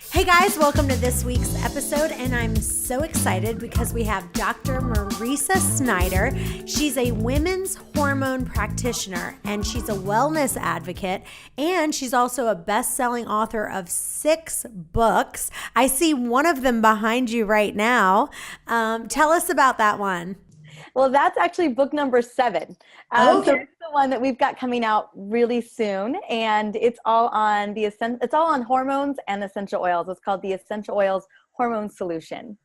Hey guys, welcome to this week's episode, and I'm so excited because we have Dr. Mariza Snyder. She's a women's hormone practitioner, and she's a wellness advocate, and she's also a best-selling author of 6 books. I see one of them behind you right now. Tell us about that one. Well, that's actually book number 7. Okay. So it's the one that we've got coming out really soon, and it's all on hormones and essential oils. It's called the Essential Oils Hormone Solution.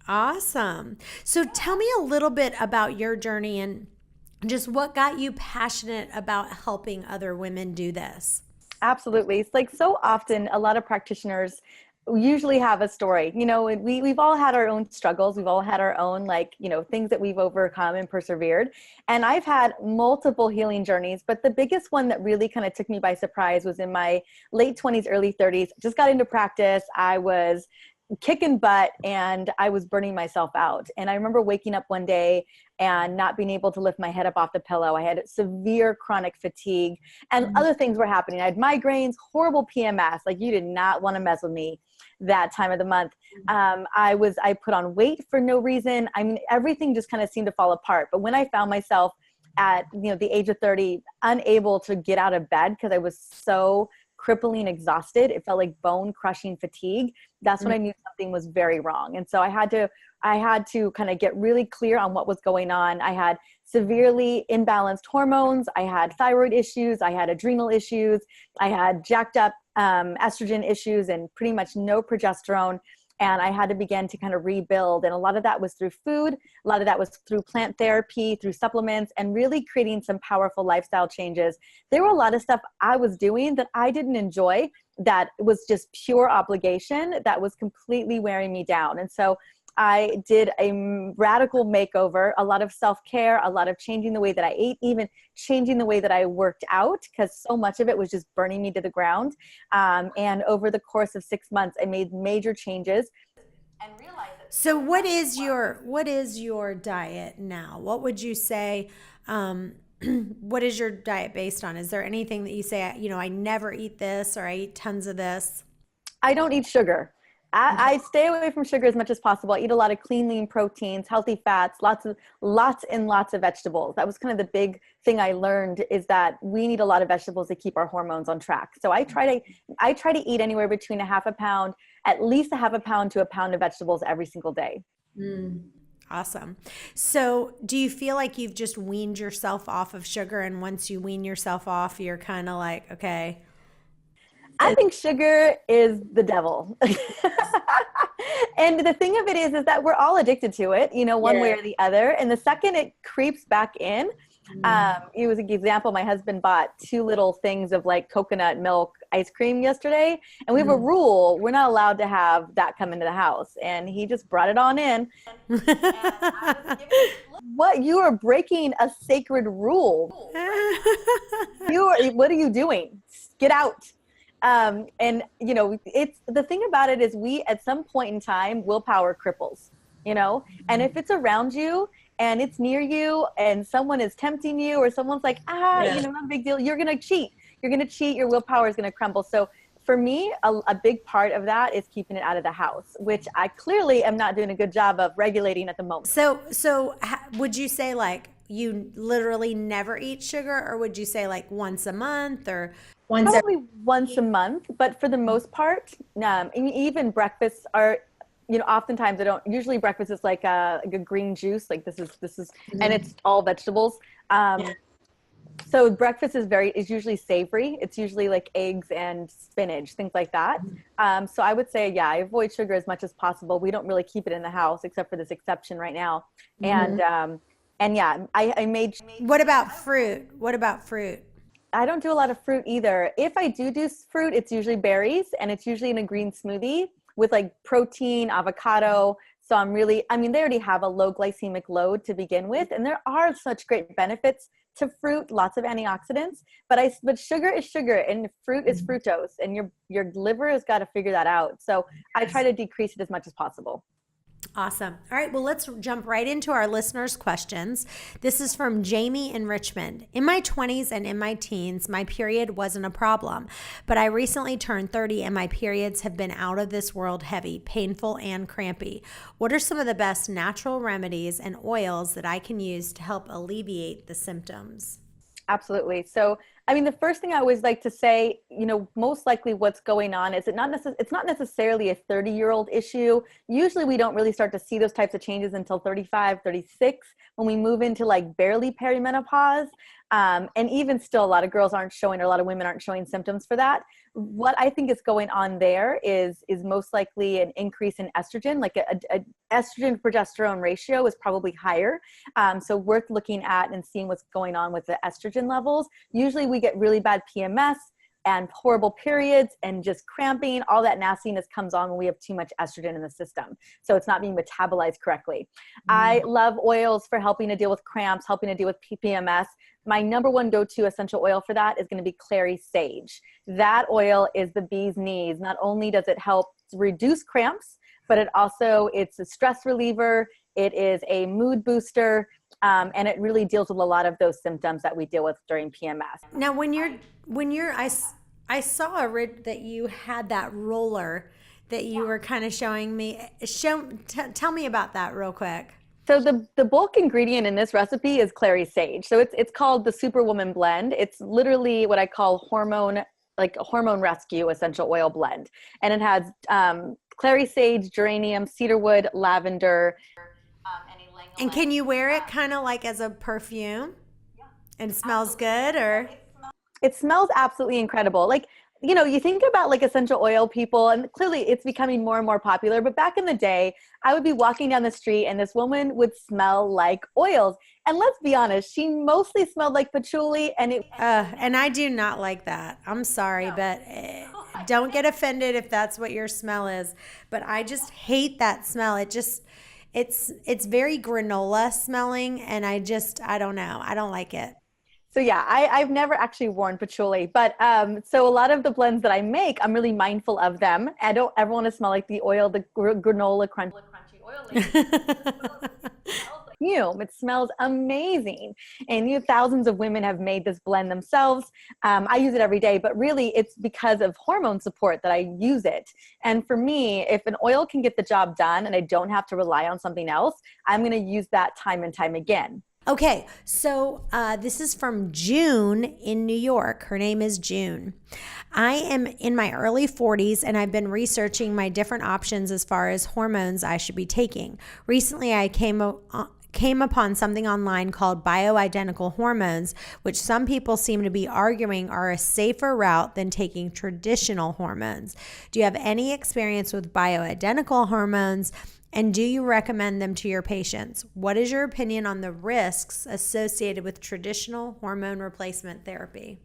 Awesome. So tell me a little bit about your journey and just what got you passionate about helping other women do this. Absolutely. It's like so often a lot of practitioners usually have a story. We've all had our own struggles. We've all had our own, things that we've overcome and persevered. And I've had multiple healing journeys, but the biggest one that really kind of took me by surprise was in my late 20s, early 30s. Just got into practice. I was kicking butt and I was burning myself out. And I remember waking up one day and not being able to lift my head up off the pillow. I had severe chronic fatigue and other things were happening. I had migraines, horrible PMS. Like, you did not want to mess with me that time of the month. I put on weight for no reason. I mean, everything just kind of seemed to fall apart. But when I found myself at, the age of 30, unable to get out of bed because I was so crippling exhausted, it felt like bone crushing fatigue. That's when I knew something was very wrong. And so I had to kind of get really clear on what was going on. I had severely imbalanced hormones. I had thyroid issues. I had adrenal issues. I had jacked up estrogen issues and pretty much no progesterone. And I had to begin to kind of rebuild. And a lot of that was through food. A lot of that was through plant therapy, through supplements, and really creating some powerful lifestyle changes. There were a lot of stuff I was doing that I didn't enjoy, that was just pure obligation, that was completely wearing me down. And so I did a radical makeover, a lot of self-care, a lot of changing the way that I ate, even changing the way that I worked out, because so much of it was just burning me to the ground. And over the course of 6 months, I made major changes and realized that. So what is your diet now? What would you say, what is your diet based on? Is there anything that you say, I never eat this, or I eat tons of this? I don't eat sugar. I stay away from sugar as much as possible. I eat a lot of clean, lean proteins, healthy fats, lots and lots of vegetables. That was kind of the big thing I learned, is that we need a lot of vegetables to keep our hormones on track. So I try to eat anywhere between at least a half a pound to a pound of vegetables every single day. Awesome. So do you feel like you've just weaned yourself off of sugar, and once you wean yourself off, you're kind of like, okay? I think sugar is the devil. And the thing of it is that we're all addicted to it, one way or the other. And the second it creeps back in, it was an example. My husband bought 2 little things of like coconut milk ice cream yesterday. And we have a rule. We're not allowed to have that come into the house. And he just brought it on in. And I was giving, what? You are breaking a sacred rule. What are you doing? Get out. It's the thing about it is we, at some point in time, willpower cripples, and if it's around you and it's near you and someone is tempting you, or someone's like, not a big deal, you're going to cheat, your willpower is going to crumble. So for me, a big part of that is keeping it out of the house, which I clearly am not doing a good job of regulating at the moment. So would you say like you literally never eat sugar, or would you say like once a month, or probably once a month? But for the most part, even breakfasts are, oftentimes I don't. Usually breakfast is like a green juice, like this is, and it's all vegetables. So breakfast is usually savory. It's usually like eggs and spinach, things like that. So I would say, I avoid sugar as much as possible. We don't really keep it in the house, except for this exception right now. And I made. What about fruit? I don't do a lot of fruit either. If I do fruit, it's usually berries, and it's usually in a green smoothie with like protein, avocado. So they already have a low glycemic load to begin with. And there are such great benefits to fruit, lots of antioxidants, but sugar is sugar and fruit is fructose, and your liver has got to figure that out. So I try to decrease it as much as possible. Awesome. All right, well, let's jump right into our listeners' questions. This is from Jayme in Richmond. In my 20s and in my teens, my period wasn't a problem, but I recently turned 30 and my periods have been out of this world heavy, painful, and crampy. What are some of the best natural remedies and oils that I can use to help alleviate the symptoms? Absolutely. So, I mean, the first thing I always like to say, most likely what's going on is it's not necessarily a 30-year-old issue. Usually we don't really start to see those types of changes until 35, 36, when we move into like barely perimenopause. And even still, a lot of girls aren't showing, or a lot of women aren't showing symptoms for that. What I think is going on there is most likely an increase in estrogen, like a estrogen progesterone ratio is probably higher. So worth looking at and seeing what's going on with the estrogen levels. Usually we get really bad PMS and horrible periods and just cramping. All that nastiness comes on when we have too much estrogen in the system. So it's not being metabolized correctly. I love oils for helping to deal with cramps, helping to deal with PMS. My number one go-to essential oil for that is going to be clary sage. That oil is the bee's knees. Not only does it help reduce cramps, but it's a stress reliever. It is a mood booster. And it really deals with a lot of those symptoms that we deal with during PMS. Now, I saw that you had that roller that you were kind of showing me. Tell me about that real quick. So the bulk ingredient in this recipe is clary sage. So it's called the Superwoman blend. It's literally what I call hormone rescue essential oil blend. And it has clary sage, geranium, cedarwood, lavender, and can you wear it kind of like as a perfume? Yeah. And it smells good, or? It smells absolutely incredible. Like, you think about like essential oil people, and clearly it's becoming more and more popular. But back in the day, I would be walking down the street and this woman would smell like oils. And let's be honest, she mostly smelled like patchouli. And I do not like that. I'm sorry, but don't get offended if that's what your smell is. But I just hate that smell. It's very granola smelling, and I don't know. I don't like it. So yeah, I've never actually worn patchouli, but so a lot of the blends that I make, I'm really mindful of them. I don't ever want to smell like the oil, the granola crunchy oil. It smells amazing. And thousands of women have made this blend themselves. I use it every day, but really it's because of hormone support that I use it. And for me, if an oil can get the job done and I don't have to rely on something else, I'm going to use that time and time again. Okay, so this is from June in New York. Her name is June. I am in my early 40s and I've been researching my different options as far as hormones I should be taking. Recently, I came upon something online called bioidentical hormones, which some people seem to be arguing are a safer route than taking traditional hormones. Do you have any experience with bioidentical hormones? And do you recommend them to your patients? What is your opinion on the risks associated with traditional hormone replacement therapy?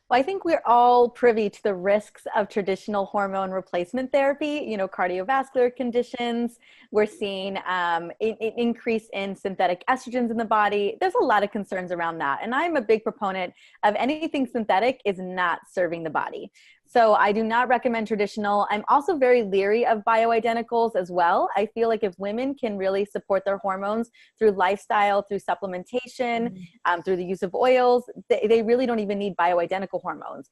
Well, I think we're all privy to the risks of traditional hormone replacement therapy, cardiovascular conditions. We're seeing an increase in synthetic estrogens in the body. There's a lot of concerns around that. And I'm a big proponent of anything synthetic is not serving the body. So I do not recommend traditional. I'm also very leery of bioidenticals as well. I feel like if women can really support their hormones through lifestyle, through supplementation, through the use of oils, they really don't even need bioidentical hormones.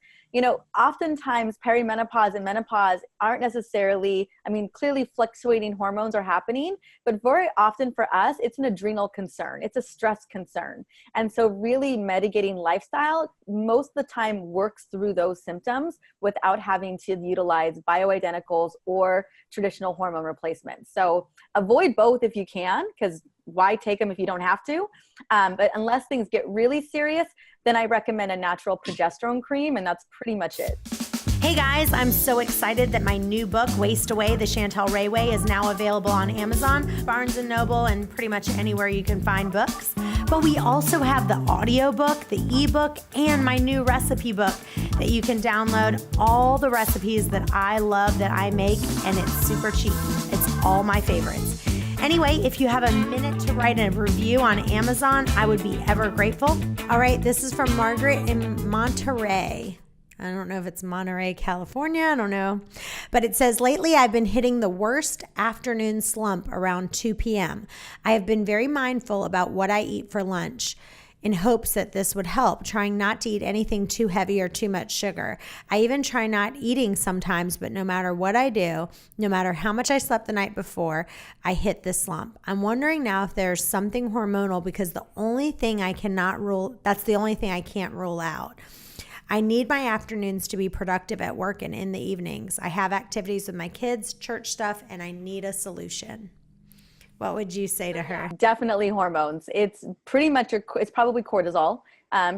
Oftentimes perimenopause and menopause aren't necessarily, clearly fluctuating hormones are happening, but very often for us, it's an adrenal concern. It's a stress concern. And so really mitigating lifestyle most of the time works through those symptoms without having to utilize bioidenticals or traditional hormone replacements. So avoid both if you can, because why take them if you don't have to? But unless things get really serious, then I recommend a natural progesterone cream, and that's pretty much it. Hey guys, I'm so excited that my new book, Waste Away, The Chantel Ray Way, is now available on Amazon, Barnes & Noble, and pretty much anywhere you can find books. But we also have the audiobook, the ebook, and my new recipe book that you can download all the recipes that I love that I make, and it's super cheap. It's all my favorites. Anyway, if you have a minute to write a review on Amazon, I would be ever grateful. All right, this is from Margaret in Monterey. I don't know if it's Monterey, California. I don't know. But it says, lately I've been hitting the worst afternoon slump around 2 p.m. I have been very mindful about what I eat for lunch in hopes that this would help, trying not to eat anything too heavy or too much sugar. I even try not eating sometimes, but no matter what I do, no matter how much I slept the night before, I hit this slump. I'm wondering now if there's something hormonal because that's the only thing I can't rule out. I need my afternoons to be productive at work and in the evenings. I have activities with my kids, church stuff, and I need a solution. What would you say to her? Definitely hormones. It's pretty much, it's probably cortisol.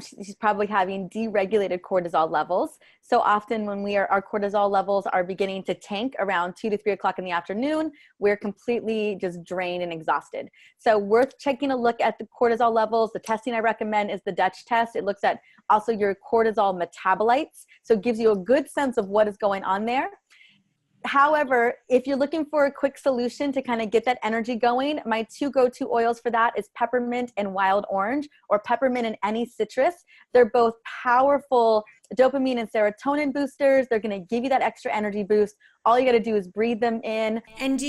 She's probably having deregulated cortisol levels. So often when our cortisol levels are beginning to tank around 2 to 3 o'clock in the afternoon, we're completely just drained and exhausted. So worth taking a look at the cortisol levels. The testing I recommend is the Dutch test. It looks at also your cortisol metabolites. So it gives you a good sense of what is going on there. However, if you're looking for a quick solution to kind of get that energy going, my 2 go-to oils for that is peppermint and wild orange, or peppermint and any citrus. They're both powerful dopamine and serotonin boosters. They're going to give you that extra energy boost. All you got to do is breathe them in. And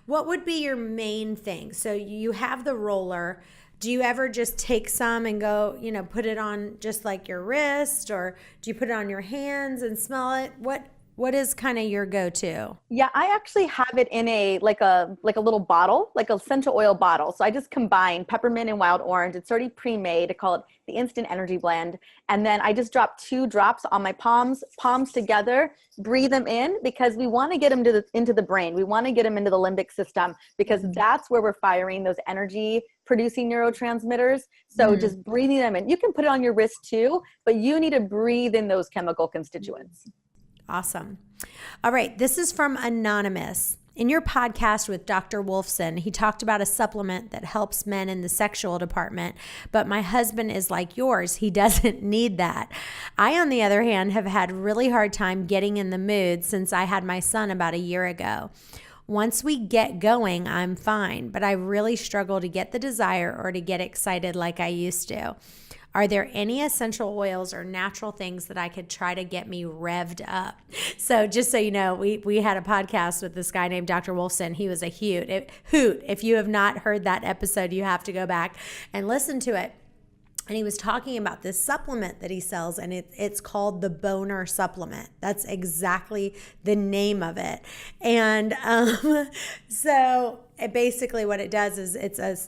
what would be your main thing? So you have the roller. Do you ever just take some and go, put it on just like your wrist, or do you put it on your hands and smell it? What is kind of your go-to? Yeah, I actually have it in a little bottle, like a essential oil bottle. So I just combine peppermint and wild orange. It's already pre-made. I call it the instant energy blend. And then I just drop 2 drops on my palms together, breathe them in, because we want to get them into the brain. We want to get them into the limbic system, because that's where we're firing those energy producing neurotransmitters. So just breathing them in. You can put it on your wrist too, but you need to breathe in those chemical constituents. Awesome. All right. This is from Anonymous. In your podcast with Dr. Wolfson, he talked about a supplement that helps men in the sexual department, but my husband is like yours. He doesn't need that. I, on the other hand, have had really hard time getting in the mood since I had my son about a year ago. Once we get going, I'm fine, but I really struggle to get the desire or to get excited like I used to. Are there any essential oils or natural things that I could try to get me revved up? So just so you know, we had a podcast with this guy named Dr. Wolfson. He was a hoot. If you have not heard that episode, you have to go back and listen to it. And he was talking about this supplement that he sells, and it's called the Boner Supplement. That's exactly the name of it. And so basically what it does is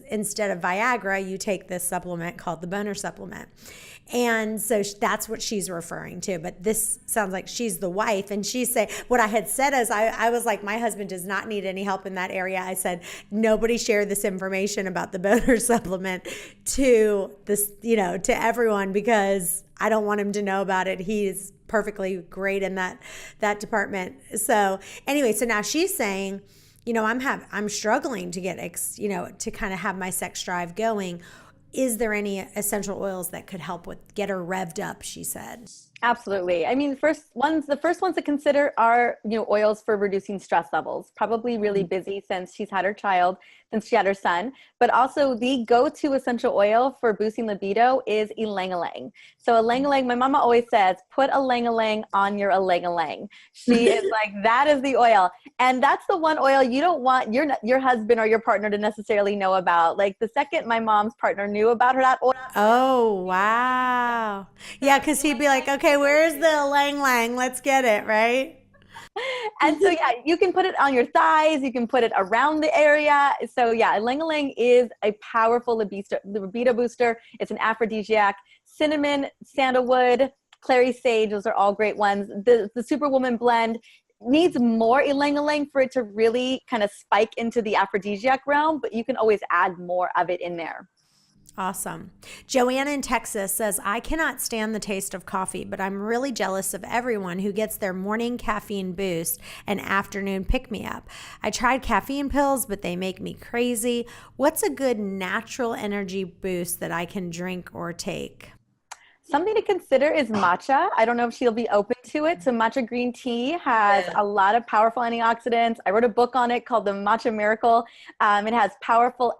instead of Viagra, you take this supplement called the Boner Supplement. And so that's what she's referring to. But this sounds like she's the wife. And she said, what I had said is I was like, my husband does not need any help in that area. I said, nobody share this information about the Boner Supplement to this, to everyone, because I don't want him to know about it. He's perfectly great in that department. So anyway, so now she's saying, I'm struggling to get, to kind of have my sex drive going. Is there any essential oils that could help get her revved up, she said? Absolutely. I mean, the first ones to consider are, oils for reducing stress levels. Probably really busy since she's had her child, since she had her son. But also the go-to essential oil for boosting libido is ylang-ylang. So ylang-ylang, my mama always says, put ylang-ylang on your ylang-ylang. She is like, that is the oil. And that's the one oil you don't want your husband or your partner to necessarily know about. Like the second my mom's partner knew about her, that oil. Oh, wow. Yeah, because he'd be like, okay, where's the ylang-ylang? Let's get it, right? And so, yeah, you can put it on your thighs. You can put it around the area. So, yeah, ylang-ylang is a powerful libido booster. It's an aphrodisiac. Cinnamon, sandalwood, clary sage, those are all great ones. The Superwoman blend needs more ylang-ylang for it to really kind of spike into the aphrodisiac realm, but you can always add more of it in there. Awesome. Joanna in Texas says, I cannot stand the taste of coffee, but I'm really jealous of everyone who gets their morning caffeine boost and afternoon pick-me-up. I tried caffeine pills, but they make me crazy. What's a good natural energy boost that I can drink or take? Something to consider is matcha. I don't know if she'll be open to it. So matcha green tea has a lot of powerful antioxidants. I wrote a book on it called The Matcha Miracle. It has powerful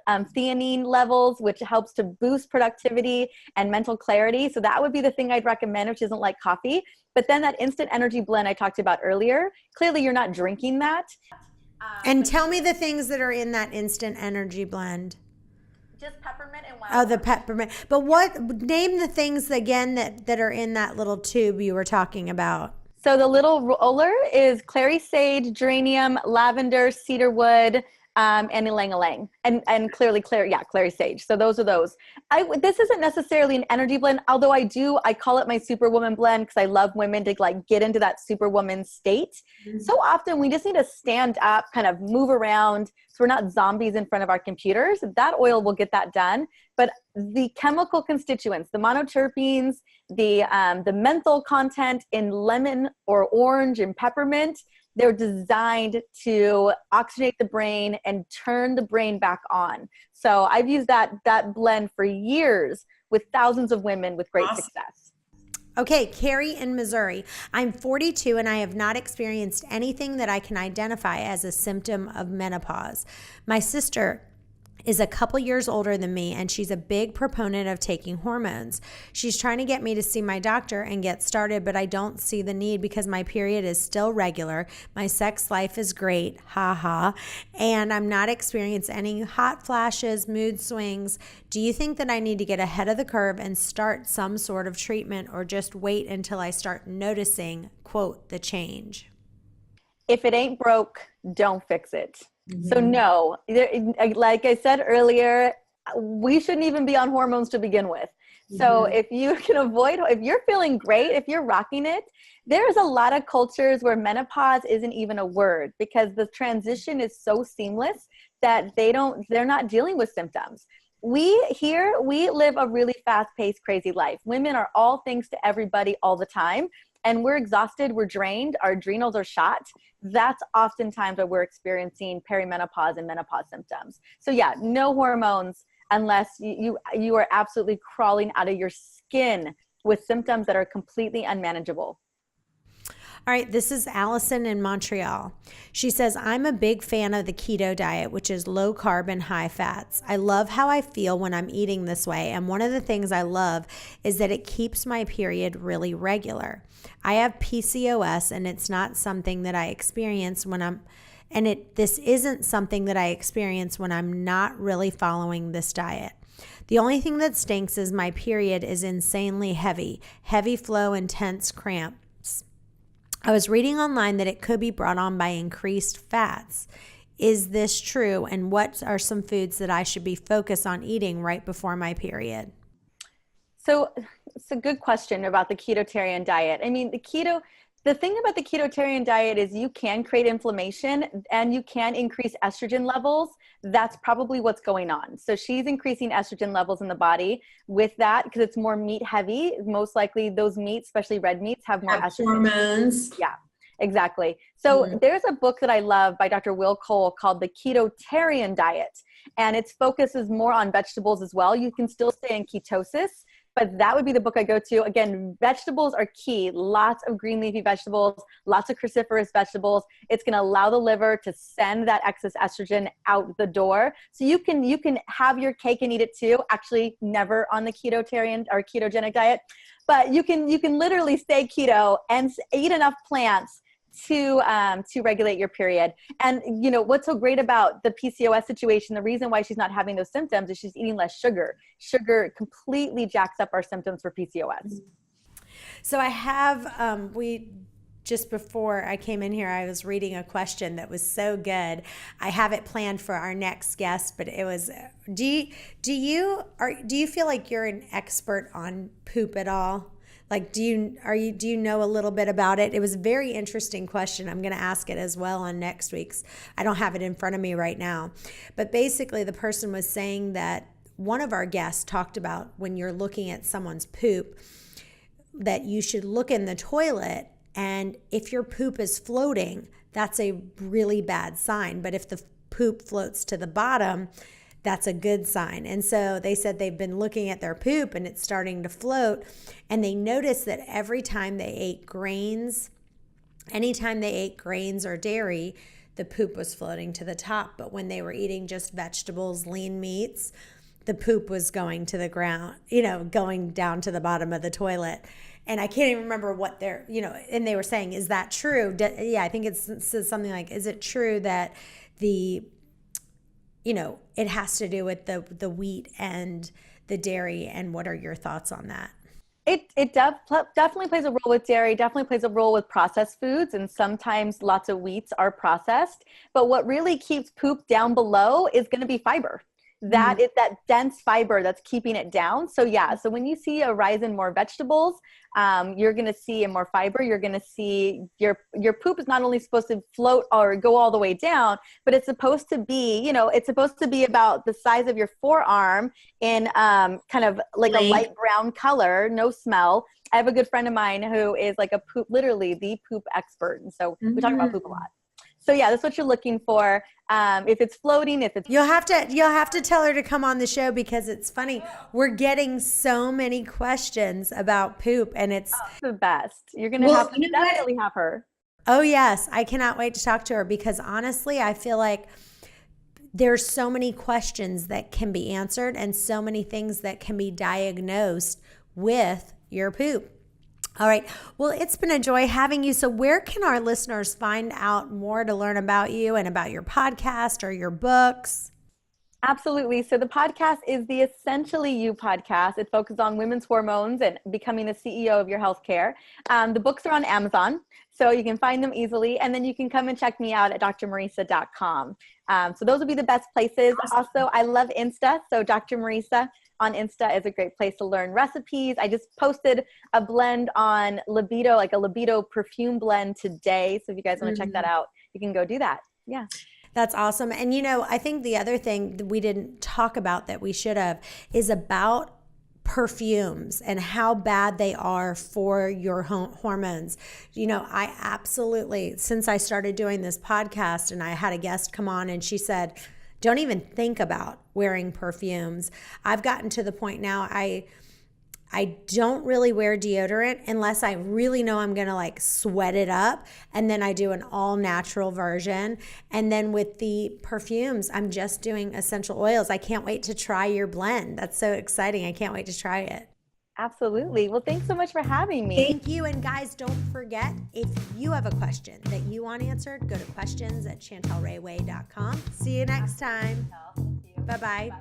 theanine levels, which helps to boost productivity and mental clarity. So that would be the thing I'd recommend if she doesn't like coffee. But then that instant energy blend I talked about earlier, clearly you're not drinking that. And tell me the things that are in that instant energy blend. Just peppermint and wild. Oh, the peppermint. But name the things again that are in that little tube you were talking about. So the little roller is clary sage, geranium, lavender, cedarwood, and ylang-ylang, and clary sage. So those are those. This isn't necessarily an energy blend, although I call it my superwoman blend because I love women to like get into that superwoman state. Mm-hmm. So often we just need to stand up, kind of move around, so we're not zombies in front of our computers. That oil will get that done. But the chemical constituents, the monoterpenes, the menthol content in lemon or orange and peppermint, they're designed to oxygenate the brain and turn the brain back on. So I've used that blend for years with thousands of women with great success. Okay, Carrie in Missouri. I'm 42 and I have not experienced anything that I can identify as a symptom of menopause. My sister is a couple years older than me, and she's a big proponent of taking hormones. She's trying to get me to see my doctor and get started, but I don't see the need because my period is still regular. My sex life is great, and I'm not experiencing any hot flashes, mood swings. Do you think that I need to get ahead of the curve and start some sort of treatment, or just wait until I start noticing, quote, the change? If it ain't broke, don't fix it. Mm-hmm. So no, like I said earlier, we shouldn't even be on hormones to begin with. Mm-hmm. So if you can avoid, if you're feeling great, if you're rocking it, there's a lot of cultures where menopause isn't even a word because the transition is so seamless that they're not dealing with symptoms. We live a really fast-paced, crazy life. Women are all things to everybody all the time. And we're exhausted, we're drained, our adrenals are shot. That's oftentimes what we're experiencing perimenopause and menopause symptoms. So yeah, no hormones unless you are absolutely crawling out of your skin with symptoms that are completely unmanageable. All right, this is Allison in Montreal. She says, I'm a big fan of the keto diet, which is low carb and high fats. I love how I feel when I'm eating this way. And one of the things I love is that it keeps my period really regular. I have PCOS, and it's not something that I experience this isn't something that I experience when I'm not really following this diet. The only thing that stinks is my period is insanely heavy flow, intense cramps. I was reading online that it could be brought on by increased fats. Is this true? And what are some foods that I should be focused on eating right before my So it's a good question about the ketotarian diet. I mean, the thing about the ketotarian diet is you can create inflammation and you can increase estrogen levels. That's probably what's going on. So she's increasing estrogen levels in the body with that because it's more meat heavy. Most likely those meats, especially red meats, have more estrogen. Hormones. Yeah, exactly. So there's a book that I love by Dr. Will Cole called The Ketotarian Diet. And its focus is more on vegetables as well. You can still stay in ketosis, but that would be the book I go to. Again, vegetables are key. Lots of green leafy vegetables, lots of cruciferous vegetables. It's going to allow the liver to send that excess estrogen out the door. So you can have your cake and eat it too. Actually, never on the ketotarian or ketogenic diet, but you can literally stay keto and eat enough plants to regulate your period. And you know what's so great about the PCOS situation, the reason why she's not having those symptoms is she's eating less sugar. Sugar completely jacks up our symptoms for PCOS. So I have just before I came in here, I was reading a question that was so good. I have it planned for our next guest, but it was, do you feel like you're an expert on poop at all? Like, do you know a little bit about it? It was a very interesting question. I'm going to ask it as well on next week's. I don't have it in front of me right now. But basically, the person was saying that one of our guests talked about when you're looking at someone's poop, that you should look in the toilet, and if your poop is floating, that's a really bad sign. But if the poop floats to the bottom, that's a good sign. And so they said they've been looking at their poop and it's starting to float. And they noticed that every time they ate grains, anytime they ate grains or dairy, the poop was floating to the top. But when they were eating just vegetables, lean meats, the poop was going to the ground, going down to the bottom of the toilet. And I can't even remember what they're, and they were saying, is that true? I think it says something like, is it true that it has to do with the wheat and the dairy, and what are your thoughts on that? It definitely plays a role with dairy, definitely plays a role with processed foods, and sometimes lots of wheats are processed. But what really keeps poop down below is going to be fiber. That is that dense fiber that's keeping it down. So so when you see a rise in more vegetables, you're going to see more fiber. You're going to see your poop is not only supposed to float or go all the way down, but it's supposed to be, it's supposed to be about the size of your forearm in kind of like a light brown color, no smell. I have a good friend of mine who is like literally the poop expert. And so we talk about poop a lot. So that's what you're looking for. If it's floating, if it's you'll have to tell her to come on the show, because it's funny. We're getting so many questions about poop, and it's the best. You're gonna have to definitely have her. Oh yes, I cannot wait to talk to her, because honestly, I feel like there's so many questions that can be answered and so many things that can be diagnosed with your poop. All right. Well, it's been a joy having you. So where can our listeners find out more to learn about you and about your podcast or your books? Absolutely. So the podcast is the Essentially You podcast. It focuses on women's hormones and becoming the CEO of your healthcare. The books are on Amazon, so you can find them easily. And then you can come and check me out at drmariza.com. So those would be the best places. Also, I love Insta. So Dr. Mariza on Insta is a great place to learn recipes. I just posted a blend on libido, like a libido perfume blend today. So if you guys want to check that out, you can go do that. Yeah. That's awesome. And I think the other thing that we didn't talk about that we should have is about perfumes and how bad they are for your hormones. I absolutely, since I started doing this podcast, and I had a guest come on and she said, don't even think about wearing perfumes. I've gotten to the point now, I don't really wear deodorant unless I really know I'm going to like sweat it up. And then I do an all natural version. And then with the perfumes, I'm just doing essential oils. I can't wait to try your blend. That's so exciting. I can't wait to try it. Absolutely. Well, thanks so much for having me. Thank you. And guys, don't forget, if you have a question that you want answered, go to questions@chantelrayway.com. See you next time. Bye-bye.